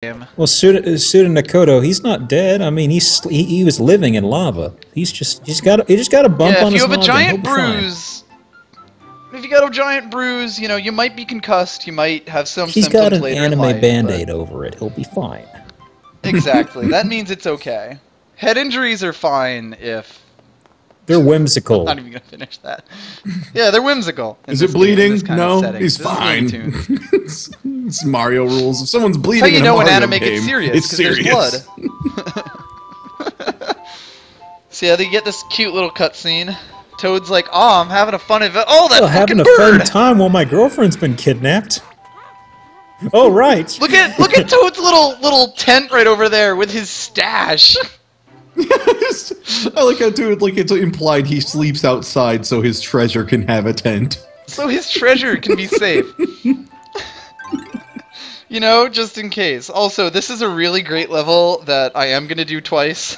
game. Well, Suda Nakoto, he's not dead. I mean, he was living in lava. He's just got a bump on his noggin. If you have a giant bruise, if you got a giant bruise, you know, you might be concussed. You might have some He's symptoms got an later in anime life, band-aid over it. He'll be fine. Exactly. That means it's okay. Head injuries are fine if... They're whimsical. I'm not even going to finish that. Yeah, they're whimsical. Is it bleeding? No, he's fine. It's Mario rules. If someone's bleeding in a Mario anime game, gets serious, it's serious. There's blood. So yeah, they get this cute little cutscene. Toad's like, "Oh, I'm having a fun event. Oh, that fucking having a fun time while my girlfriend's been kidnapped." Oh right. Look at Toad's little tent right over there with his stash. I like how Toad, like, it's implied he sleeps outside so his treasure can have a tent. So his treasure can be safe. You know, just in case. Also, this is a really great level that I am gonna do twice.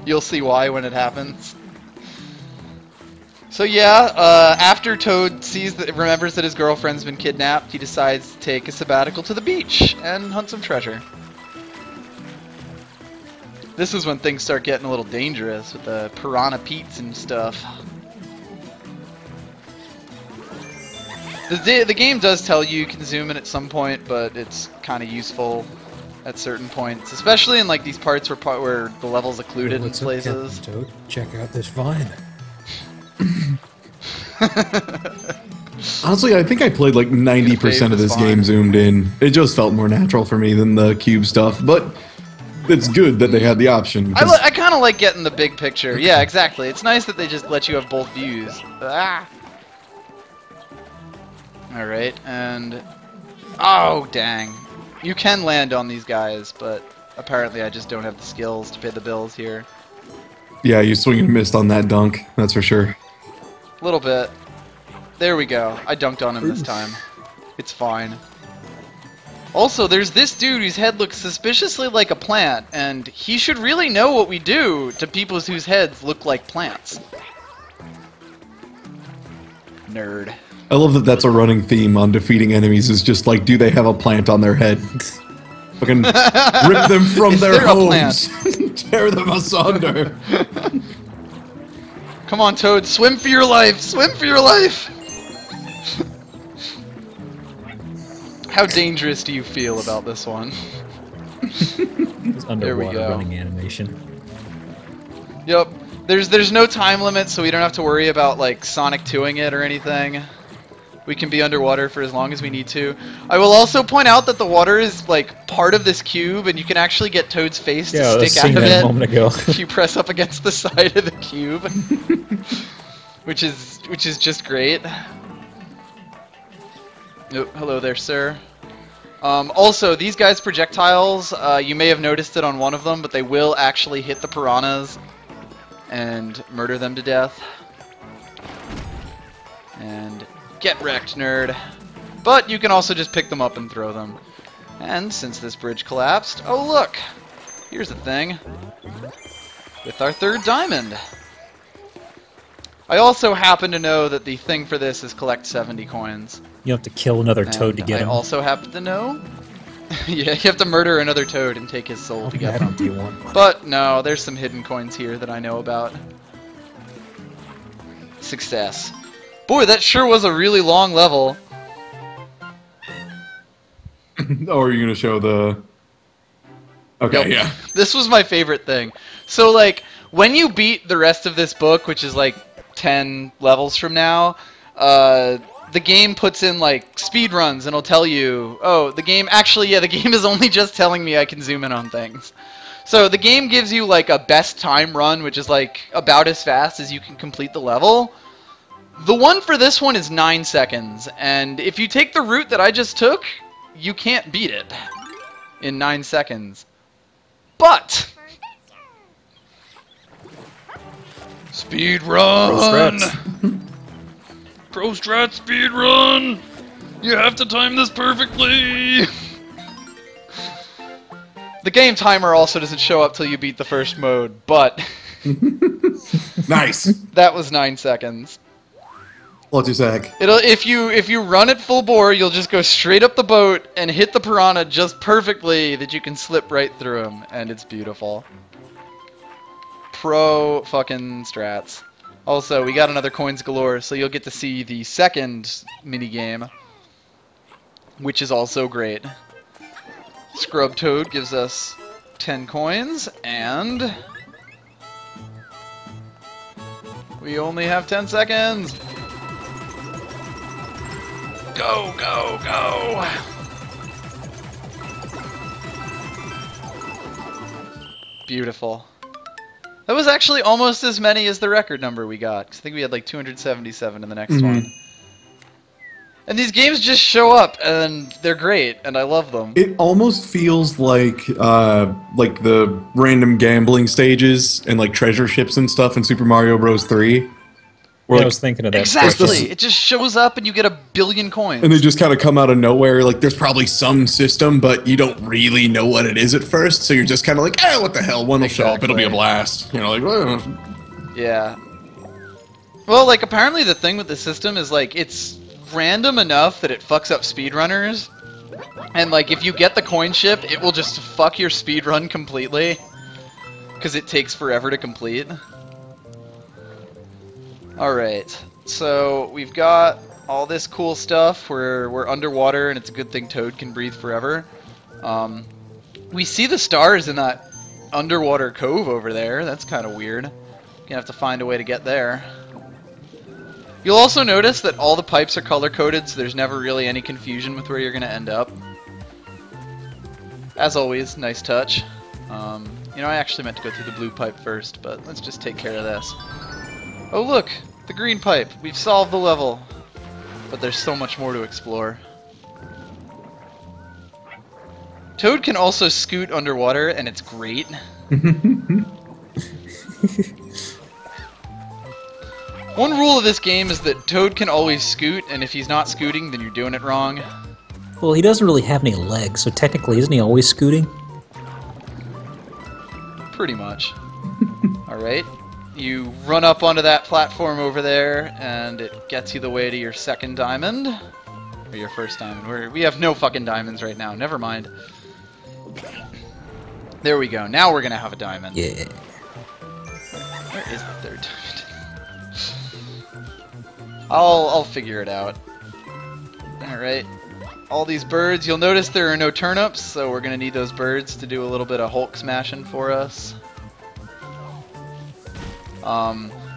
You'll see why when it happens. So yeah, after Toad remembers that his girlfriend's been kidnapped, he decides to take a sabbatical to the beach and hunt some treasure. This is when things start getting a little dangerous with the piranha peats and stuff. The game does tell you can zoom in at some point, but it's kind of useful at certain points, especially in like these parts where the level's occluded in places. Captain Toad? Check out this vine. Honestly, I think I played like 90% of this game zoomed in. It just felt more natural for me than the cube stuff, but it's good that they had the option. I kind of like getting the big picture. Yeah, exactly. It's nice that they just let you have both views. Ah. Alright, and... Oh, dang. You can land on these guys, but apparently I just don't have the skills to pay the bills here. Yeah, you swing and missed on that dunk, that's for sure. A little bit. There we go. I dunked on him this time. It's fine. Also, there's this dude whose head looks suspiciously like a plant, and he should really know what we do to people whose heads look like plants. Nerd. I love that that's a running theme on defeating enemies, is just like, do they have a plant on their head? Fucking rip them from their homes. Tear them asunder. Come on, Toad, swim for your life! Swim for your life! How dangerous do you feel about this one? Underwater running animation. Yep. There's no time limit, so we don't have to worry about like Sonic 2ing it or anything. We can be underwater for as long as we need to. I will also point out that the water is like part of this cube, and you can actually get Toad's face to stick out of it a moment ago. if you press up against the side of the cube, which is just great. Oh, hello there, sir. Also, these guys' projectiles, you may have noticed it on one of them, but they will actually hit the piranhas and murder them to death. And get wrecked, nerd. But you can also just pick them up and throw them. And since this bridge collapsed, oh look! Here's the thing. With our third diamond. I also happen to know that the thing for this is collect 70 coins. You have to kill another toad to get him. I also happen to know... yeah, you have to murder another toad and take his soul to get him. But no, there's some hidden coins here that I know about. Success. Boy, that sure was a really long level. Oh, are you going to show the... Okay, Nope. yeah. This was my favorite thing. So, like, when you beat the rest of this book, which is like 10 levels from now, the game puts in like speed runs and it'll tell you, oh, the game is only just telling me I can zoom in on things. So the game gives you like a best time run, which is like about as fast as you can complete the level. The one for this one is 9 seconds, and if you take the route that I just took, you can't beat it in 9 seconds. But speed run. Pro strat speed run. You have to time this perfectly. The game timer also doesn't show up till you beat the first mode, but nice. That was 9 seconds. What's your sec? It'll if you run it full bore, you'll just go straight up the boat and hit the piranha just perfectly that you can slip right through him, and it's beautiful. Pro fucking strats. Also, we got another coins galore, so you'll get to see the second mini game, which is also great. Scrub Toad gives us 10 coins, and we only have 10 seconds. Go, go, go! Beautiful. That was actually almost as many as the record number we got, 'cause I think we had like 277 in the next one. And these games just show up, and they're great, and I love them. It almost feels like the random gambling stages and like treasure ships and stuff in Super Mario Bros. 3. Yeah, I was thinking of that. Exactly! It just shows up and you get a billion coins. And they just kind of come out of nowhere. Like, there's probably some system, but you don't really know what it is at first, so you're just kind of like, eh, what the hell? One will show up, it'll be a blast. You know, like, well. Yeah. Well, like, apparently the thing with the system is, like, it's random enough that it fucks up speedrunners. And, like, if you get the coin ship, it will just fuck your speedrun completely. Because it takes forever to complete. Alright, so we've got all this cool stuff where we're underwater and it's a good thing Toad can breathe forever. We see the stars in that underwater cove over there. That's kind of weird. Gonna have to find a way to get there. You'll also notice that all the pipes are color-coded, so there's never really any confusion with where you're gonna end up. As always, nice touch. You know, I actually meant to go through the blue pipe first, but let's just take care of this. Oh look! The green pipe! We've solved the level! But there's so much more to explore. Toad can also scoot underwater, and it's great. One rule of this game is that Toad can always scoot, and if he's not scooting, then you're doing it wrong. Well, he doesn't really have any legs, so technically, isn't he always scooting? Pretty much. Alright. You run up onto that platform over there, and it gets you the way to your second diamond. Or your first diamond. We have no fucking diamonds right now. Never mind. There we go. Now we're gonna have a diamond. Yeah. Where is the third diamond? I'll figure it out. Alright. All these birds. You'll notice there are no turnips, so we're gonna need those birds to do a little bit of Hulk smashing for us.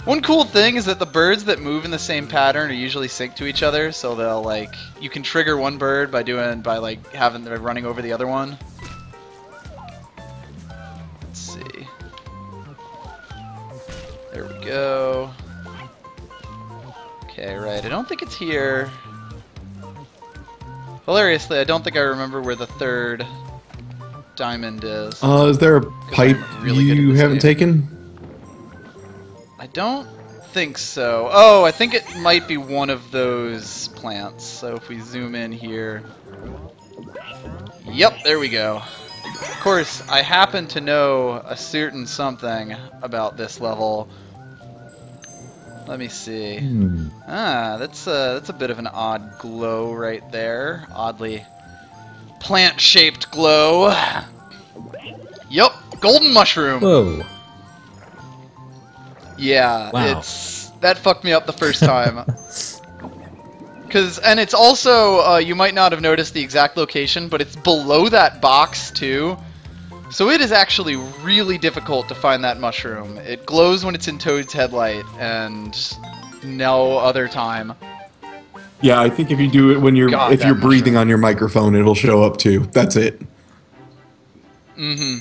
One cool thing is that the birds that move in the same pattern are usually synced to each other, so they'll like you can trigger one bird by running over the other one. Let's see. There we go. Okay, right. I don't think it's here. Hilariously, I don't think I remember where the third diamond is. Is there a pipe really you haven't taken? I don't think so. Oh, I think it might be one of those plants. So if we zoom in here. Yep, there we go. Of course, I happen to know a certain something about this level. Let me see. Ah, that's a bit of an odd glow right there. Oddly plant-shaped glow. Yup, golden mushroom. Whoa. Yeah, wow. That fucked me up the first time. And it's also, you might not have noticed the exact location, but it's below that box too. So it is actually really difficult to find that mushroom. It glows when it's in Toad's headlight, and no other time. Yeah, I think if you do it when you're if you're breathing on your microphone, it'll show up too. That's it. Mm-hmm.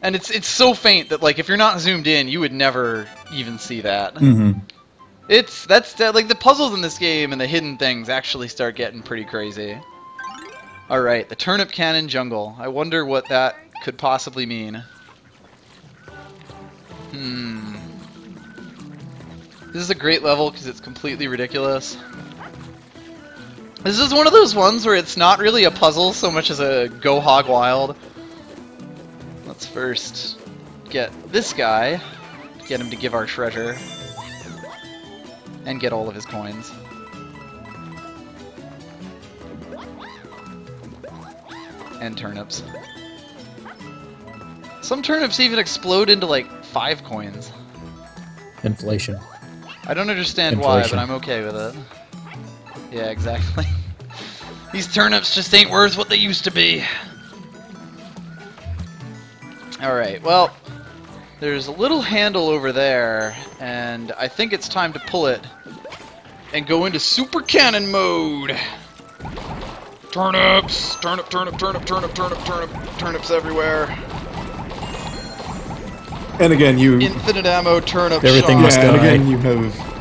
And it's so faint that like if you're not zoomed in, you would never even see that. Mm-hmm. That's like the puzzles in this game and the hidden things actually start getting pretty crazy. All right, the turnip cannon jungle. I wonder what that could possibly mean. This is a great level because it's completely ridiculous. This is one of those ones where it's not really a puzzle so much as a go hog wild. Let's first get this guy, get him to give our treasure, and get all of his coins. And turnips. Some turnips even explode into like 5 coins. Inflation. I don't understand why, Inflation. but I'm okay with it. Yeah, exactly. These turnips just ain't worth what they used to be. Alright, well, there's a little handle over there, and I think it's time to pull it and go into super cannon mode. Turnips! Turnip, turnip, turnip, turnip, turnip, turnip, turnips everywhere. And again, you Infinite ammo turnip Everything shot. must and die. again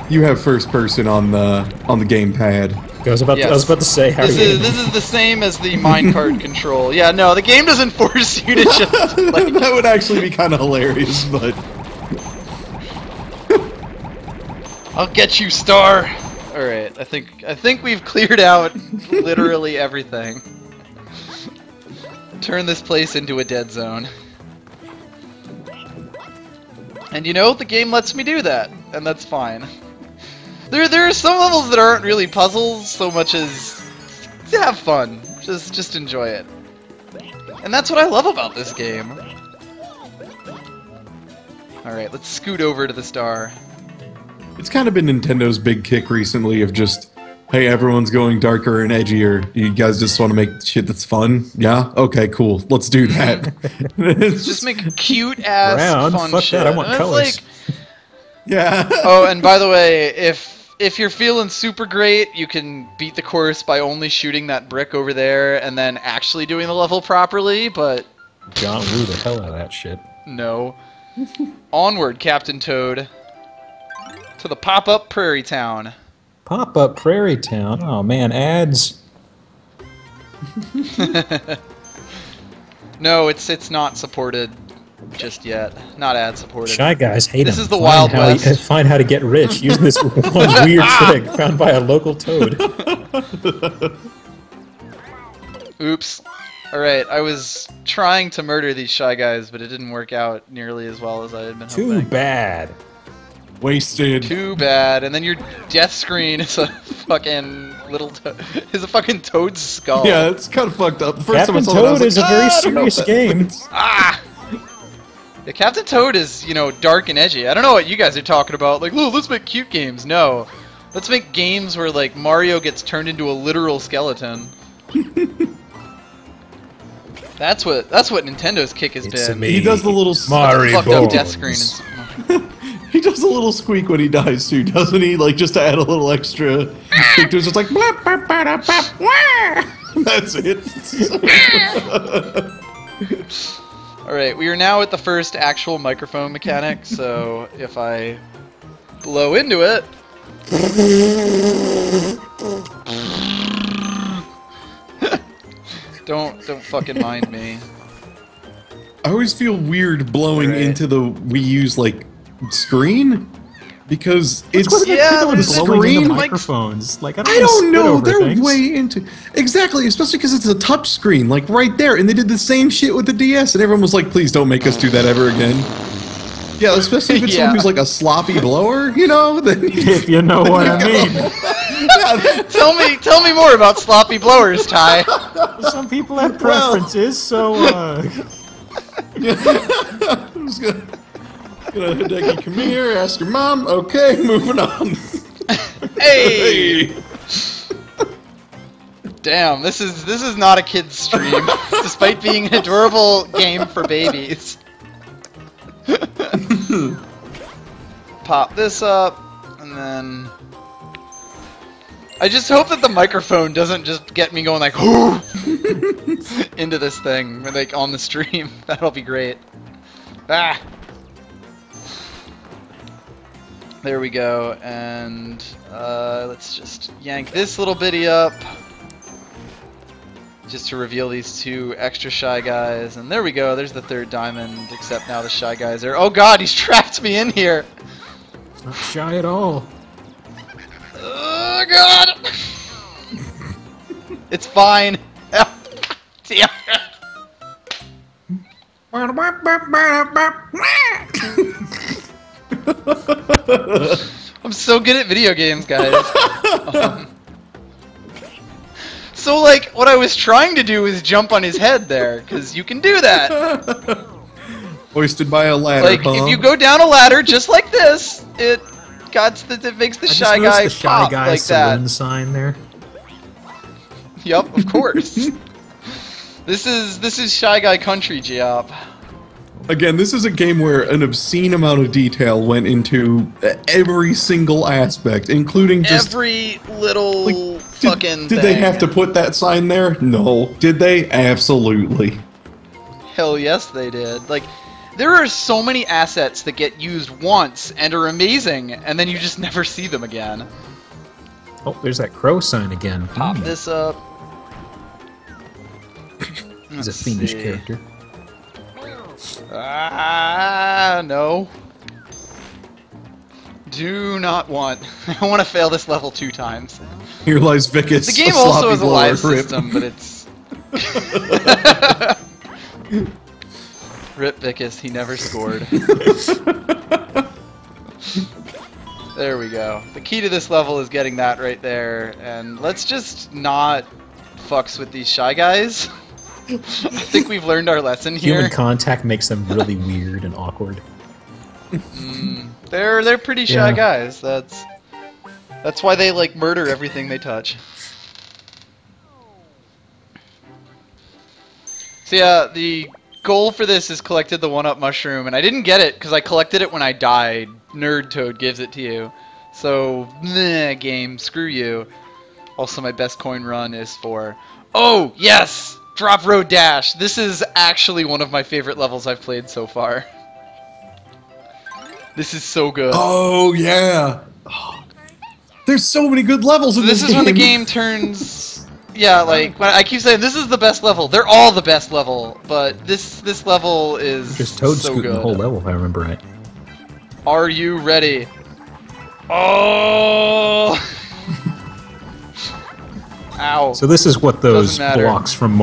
you have first person on the gamepad. I was about to say, how This are you is the same as the minecart control. Yeah, no, the game doesn't force you to just like. That would actually be kind of hilarious, but I'll get you, Star. All right, I think we've cleared out literally everything. Turn this place into a dead zone. And you know, the game lets me do that, and that's fine. There are some levels that aren't really puzzles so much as have fun. Just enjoy it. And that's what I love about this game. Alright, let's scoot over to the star. it's kind of been Nintendo's big kick recently of just, hey, everyone's going darker and edgier. You guys just want to make shit that's fun? Yeah? Okay, cool. Let's do that. It's Just make cute ass Brown? fun Fuck shit. that, I want And it's colors. like, yeah. oh, and by the way, if you're feeling super great, you can beat the course by only shooting that brick over there and then actually doing the level properly, but John Woo the hell out of that shit. no. Onward, Captain Toad. To the pop-up Prairie Town. Pop-up Prairie Town. Oh man, ads. No, it's not supported just yet. Not ad supported. Shy Guys hate This him. is the Wild West. Find how to get rich using this one weird trick found by a local toad. Oops. Alright, I was trying to murder these Shy Guys, but it didn't work out nearly as well as I had been Too hoping. bad. Wasted. Too bad. And then your death screen is a fucking is a fucking toad's skull. Yeah, it's kind of fucked up. The first time I Captain saw that, I was Toad is like, a very "Ah, I don't know serious if that game." fits." Ah! Yeah, Captain Toad is, you know, dark and edgy. I don't know what you guys are talking about. Like, "Ooh, let's make cute games." No. Let's make games where, like, Mario gets turned into a literal skeleton. That's what Nintendo's kick has It's been. me. He does the little Mario Fucked up Bones. death screen. He does a little squeak when he dies too, doesn't he? Like just to add a little extra. It's just like blap, blap, blap, blap, wah. That's it. Alright, we are now at the first actual microphone mechanic, so if I blow into it... don't fucking mind me. I always feel weird blowing Right. into the Wii U's like screen because it's Yeah, the there's Blowing screen. into like- microphones. Like I I don't know. Over They're things. way into exactly, especially because it's a touch screen, like right there, and they did the same shit with the DS, and everyone was like, "Please don't make us do that ever again." Yeah, especially if it's Yeah. someone who's like a sloppy blower, you know. Then If you know what I mean. yeah, Tell me more about sloppy blowers, Ty. Some people have Well- preferences, so I'm just gonna Hideki, come here, ask your mom. Okay, moving on. Hey! Damn, this is not a kid's stream, despite being an adorable game for babies. Pop this up, and then... I just hope that the microphone doesn't just get me going like into this thing, like on the stream. That'll be great. Ah! There we go, and let's just yank this little bitty up. Just to reveal these two extra Shy Guys, and there we go, there's the third diamond, except now the Shy Guys are... Oh god, he's trapped me in here! it's not shy at all. Oh god! It's fine. Damn. I'm so good at video games, guys. So, like, what I was trying to do was jump on his head there, because you can do that. Hoisted by a ladder, Like, huh? if you go down a ladder just like this, it makes the Shy Guy the Shy pop Guy like saloon that. sign there. Yup, of course. This is Shy Guy Country, Geop. Again, this is a game where an obscene amount of detail went into every single aspect, including just... Every little fucking Did thing. they have to put that sign there? No. Did they? Absolutely. Hell yes, they did. Like, there are so many assets that get used once and are amazing, and then you just never see them again. Oh, there's that crow sign again. Pop this up. He's a fiendish character. Ah, no. Do not want. I want to fail this level 2 times. Here lies Vicas. The game a also sloppy has a live blower. Rip. system, but it's... Rip Vicas, he never scored. There we go. The key to this level is getting that right there, and let's just not fucks with these Shy Guys. I think we've learned our lesson here. Human contact makes them really weird and awkward. They're pretty shy Yeah. guys. That's why they like murder everything they touch. So yeah, the goal for this is collected the 1-up mushroom, and I didn't get it because I collected it when I died. Nerd Toad gives it to you. So, meh, game, screw you. Also, my best coin run is for... Oh, yes! Drop Road Dash! This is actually one of my favorite levels I've played so far. This is so good. Oh, yeah. There's so many good levels in this This game. is when the game turns... Yeah, like, when I keep saying this is the best level. They're all the best level, but this level is Just Toad so scooting good. the whole level, if I remember right. Are you ready? Oh! Ow. So this is what those Doesn't matter. blocks from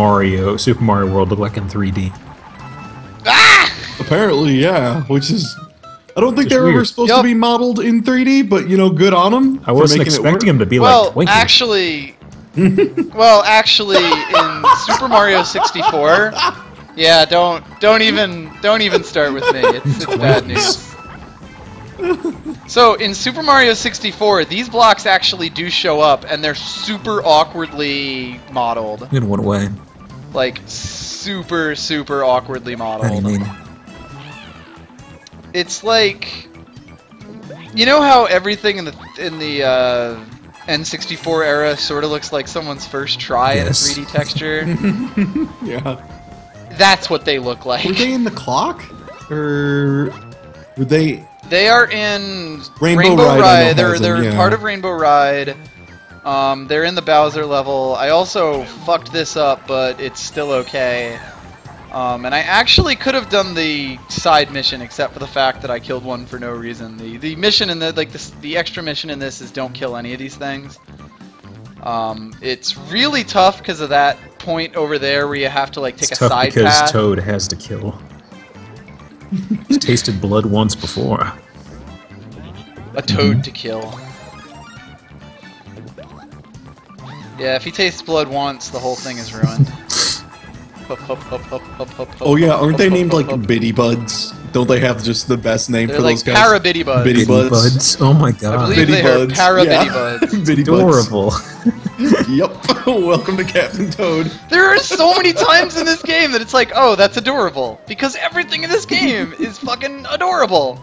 Super Mario World look like in 3D. Ah! Apparently, yeah. Which is... I don't think Just they were ever weird. supposed to be modeled in 3D, but, you know, good on them. I wasn't expecting him to be like Twinkie. Actually... well, actually, in Super Mario 64... Yeah, don't even start with me. It's bad news. So, in Super Mario 64, these blocks actually do show up, and they're super awkwardly modeled. In what way? Like, super awkwardly How do you modeled. mean? It's like... You know how everything in the N64 era sort of looks like someone's first try at a Yes. 3D texture? Yeah. That's what they look like. Were they in the clock? Or... Were they... They are in Rainbow Ride, I know They're has them, yeah. part of Rainbow Ride. They're in the Bowser level. I also fucked this up, but it's still okay. And I actually could have done the side mission, except for the fact that I killed one for no reason. The mission in the extra mission in this is don't kill any of these things. It's really tough because of that point over there where you have to like take It's a tough side because path. Toad has to kill. He's tasted blood once before. A toad to kill. Yeah, if he tastes blood once, the whole thing is ruined. Oh yeah, aren't they named like Bitty Buds? Don't they have just the best name They're for like those guys? Para-Bitty Buds. Bitty Bitty Buds. Buds. Oh my I god. believe they are Para-Bitty yeah. Buds. Bitty Buds. Adorable. Yep. Welcome to Captain Toad. There are so many times in this game that it's like, oh, that's adorable. Because everything in this game is fucking adorable.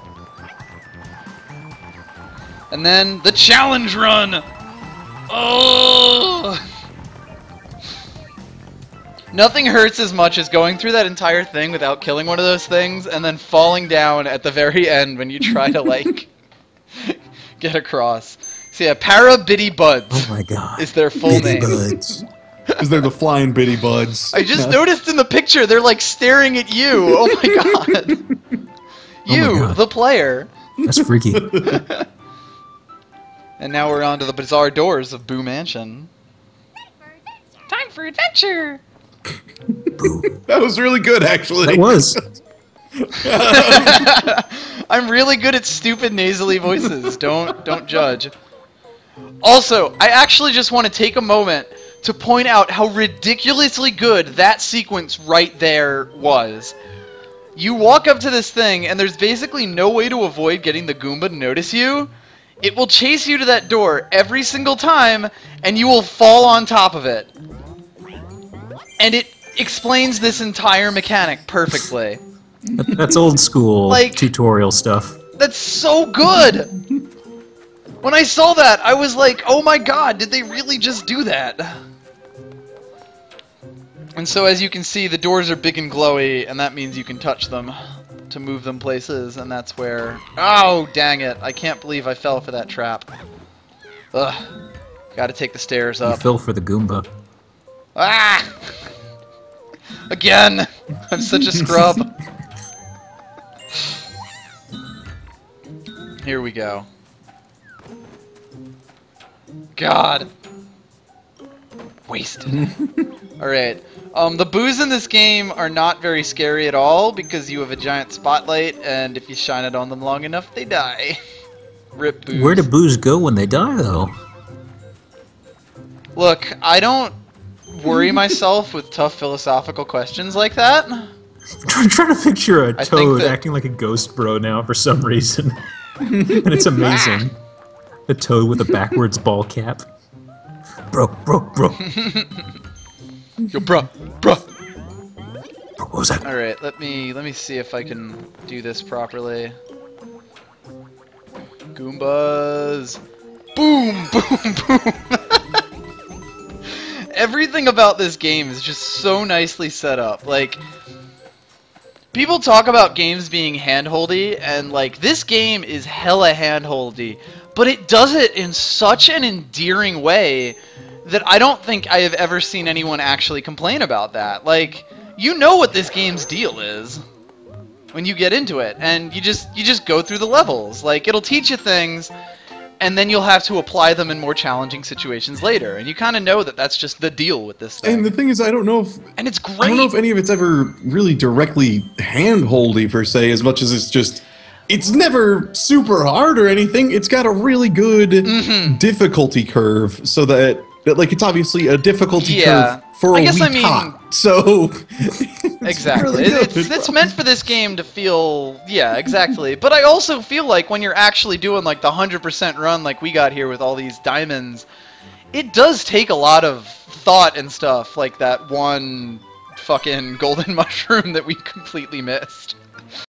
And then the challenge run. Oh. Nothing hurts as much as going through that entire thing without killing one of those things and then falling down at the very end when you try to, like, get across. So yeah, Para-Bitty Buds Oh my god. is their full Bitty name. Buds. Because they're the flying Bitty Buds. I just noticed in the picture, they're, like, staring at you. Oh my god. You, God. the player. That's freaky. And now we're on to the bizarre doors of Boo Mansion. Time for adventure! That was really good, actually. That was. I'm really good at stupid nasally voices. Don't judge. Also, I actually just want to take a moment to point out how ridiculously good that sequence right there was. You walk up to this thing, and there's basically no way to avoid getting the Goomba to notice you. It will chase you to that door every single time, and you will fall on top of it. And it explains this entire mechanic perfectly. That's old school Like- tutorial stuff. That's so good! When I saw that, I was like, oh my god, did they really just do that? And so as you can see, the doors are big and glowy, and that means you can touch them to move them places, and that's where... Oh, dang it. I can't believe I fell for that trap. Ugh. Gotta take the stairs You up. fell for the Goomba. Ah! Again! I'm such a scrub. Here we go. God. Wasted. Alright. The boos in this game are not very scary at all because you have a giant spotlight, and if you shine it on them long enough, they die. Rip boos. Where do boos go when they die, though? Look, I don't worry myself with tough philosophical questions like that. I'm trying to picture a I think toad that- acting like a ghost bro now for some reason. And it's amazing. A toad with a backwards ball cap. Bro. Yo, bruh. Bro, what was that? Alright, let me see if I can do this properly. Goombas. Boom, boom, boom. Everything about this game is just so nicely set up. Like, people talk about games being handholdy, and like, this game is hella handholdy, but it does it in such an endearing way that I don't think I have ever seen anyone actually complain about that. Like, you know what this game's deal is when you get into it, and you just go through the levels. Like, it'll teach you things, and then you'll have to apply them in more challenging situations later, and you kind of know that that's just the deal with this thing. And the thing is, I don't know if And it's great. I don't know if any of it's ever really directly handholdy per se, as much as it's just. It's never super hard or anything. It's got a really good difficulty curve, so that like it's obviously a difficulty Yeah. curve for I a guess wee I mean- tot. So Exactly. really good. It's meant for this game to feel, yeah, exactly. But I also feel like when you're actually doing like the 100% run like we got here with all these diamonds, it does take a lot of thought and stuff, like that one fucking golden mushroom that we completely missed.